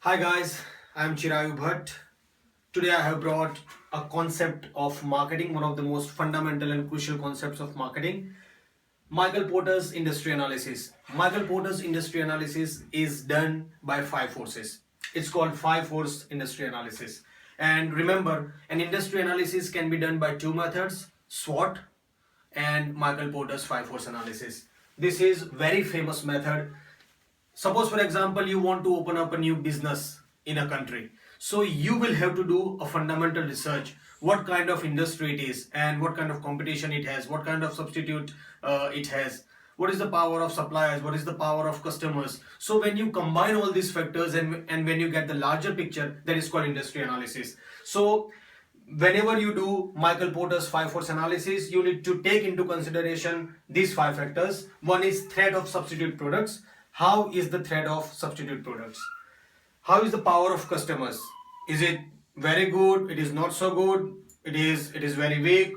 Hi guys, I am Chirayu Bhatt. Today I have brought a concept of marketing, one of the most fundamental and crucial concepts of marketing. Michael Porter's industry analysis. Michael Porter's industry analysis is done by five forces. It's called five force industry analysis. And remember, an industry analysis can be done by two methods, SWOT and Michael Porter's five force analysis. This is very famous method. Suppose for example you want to open up a new business in a country, so you will have to do a fundamental research, what kind of industry it is and what kind of competition it has, what kind of substitute it has, what is the power of suppliers, what is the power of customers. So when you combine all these factors and when you get the larger picture, that is called industry analysis. So whenever you do Michael Porter's five force analysis, you need to take into consideration these five factors. One is threat of substitute products. How is the threat of substitute products? How is the power of customers? Is it very good? It is not so good? It is very weak?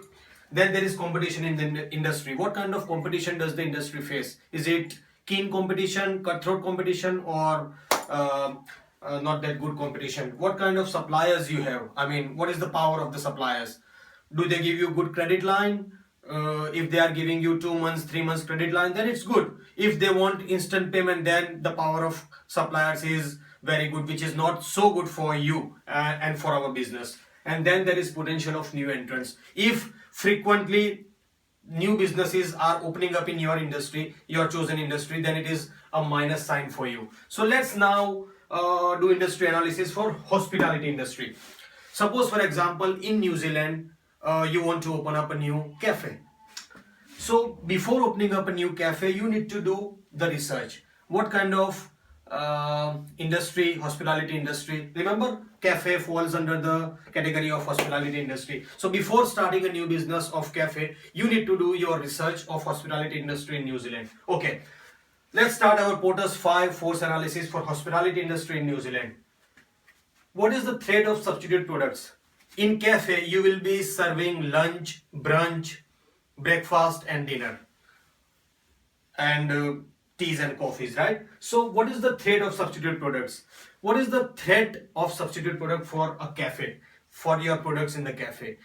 Then there is competition in the industry. What kind of competition does the industry face? Is it keen competition, cutthroat competition, or not that good competition? What kind of suppliers you have? I mean, what is the power of the suppliers? Do they give you good credit line? If they are giving you 2 months, 3 months credit line, then it's good. If they want instant payment, then the power of suppliers is very good, which is not so good for you and for our business. And then there is potential of new entrants. If frequently new businesses are opening up in your industry, your chosen industry, then it is a minus sign for you. So let's now do industry analysis for hospitality industry. Suppose for example in New Zealand you want to open up a new cafe. So before opening up a new cafe, you need to do the research. What kind of industry, hospitality industry? Remember, cafe falls under the category of hospitality industry. So before starting a new business of cafe, you need to do your research of hospitality industry in New Zealand. Okay, let's start our Porter's five force analysis for hospitality industry in New Zealand. What is the threat of substitute products? In cafe, you will be serving lunch, brunch, breakfast and dinner and teas and coffees, right? So what is the threat of substitute products? What is the threat of substitute product for a cafe, for your products in the cafe?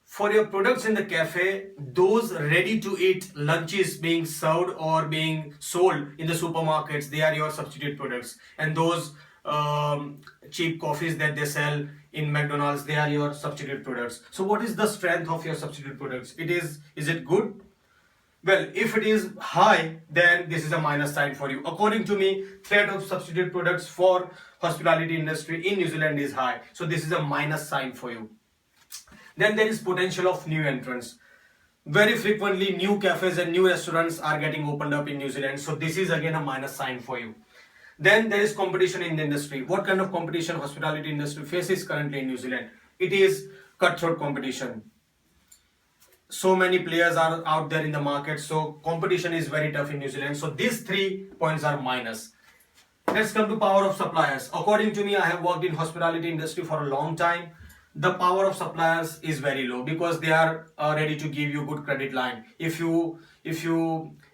For your products in the cafe, those ready to eat lunches being served or being sold in the supermarkets, they are your substitute products. And those cheap coffees that they sell in McDonald's, they are your substitute products. So what is the strength of your substitute products? Is it good? Well, if it is high, then this is a minus sign for you. According to me, threat of substitute products for hospitality industry in New Zealand is high. So this is a minus sign for you. Then there is potential of new entrants. Very frequently new cafes and new restaurants are getting opened up in New Zealand. So this is again a minus sign for you. Then there is competition in the industry. What kind of competition hospitality industry faces currently in New Zealand? It is cutthroat competition. So many players are out there in the market, so competition is very tough in New Zealand. So these 3 points are minus. Let's come to power of suppliers. According to me, I have worked in hospitality industry for a long time. The power of suppliers is very low because they are ready to give you good credit line. If you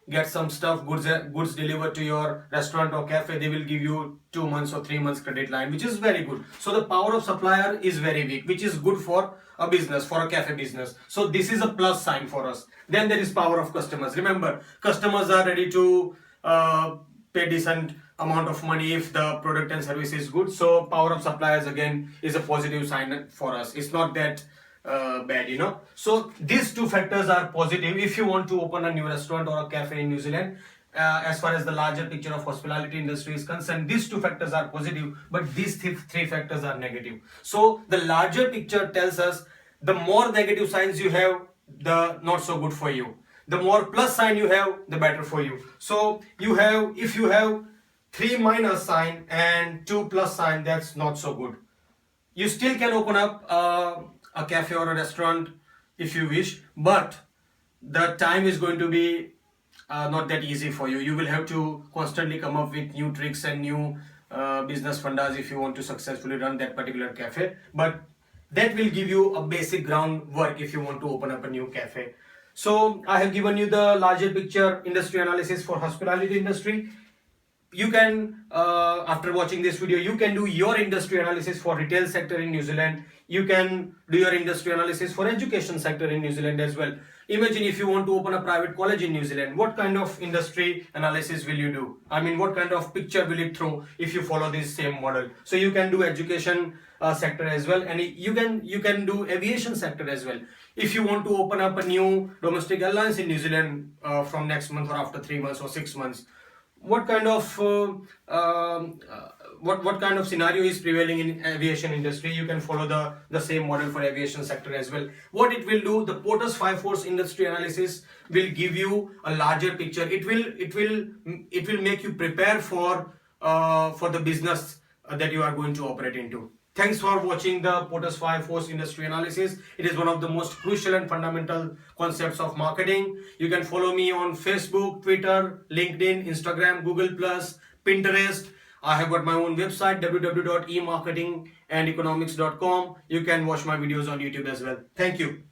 get some stuff, goods delivered to your restaurant or cafe, they will give you 2 months or 3 months credit line, which is very good. So the power of supplier is very weak, which is good for a business, for a cafe business. So this is a plus sign for us. Then there is power of customers. Remember, customers are ready to pay decent amount of money if the product and service is good. So power of suppliers again is a positive sign for us. It's not that bad, you know. So these two factors are positive if you want to open a new restaurant or a cafe in New Zealand. As far as the larger picture of hospitality industry is concerned, these two factors are positive, but these three factors are negative. So the larger picture tells us the more negative signs you have, the not so good for you. The more plus sign you have, the better for you. So if you have 3 minus sign and 2 plus sign, that's not so good. You still can open up a cafe or a restaurant if you wish, but the time is going to be not that easy for you. You will have to constantly come up with new tricks and new business fundas if you want to successfully run that particular cafe. But that will give you a basic groundwork if you want to open up a new cafe. So I have given you the larger picture industry analysis for hospitality industry. you can after watching this video, you can do your industry analysis for retail sector in New Zealand. You can do your industry analysis for education sector in New Zealand as well. Imagine if you want to open a private college in New Zealand, what kind of industry analysis will you do? I mean, what kind of picture will it throw if you follow this same model? So you can do education sector as well, and you can do aviation sector as well. If you want to open up a new domestic airlines in New Zealand from next month or after 3 months or 6 months, what kind of what kind of scenario is prevailing in aviation industry? You can follow the same model for aviation sector as well. What it will do, the Porter's 5 force industry analysis will give you a larger picture. It will make you prepare for the business that you are going to operate into. Thanks for watching the Porter's 5 force industry analysis. It is one of the most crucial and fundamental concepts of marketing. You can follow me on Facebook, Twitter, LinkedIn, Instagram, Google+, Pinterest. I have got my own website, www.emarketingandeconomics.com. You can watch my videos on YouTube as well. Thank you.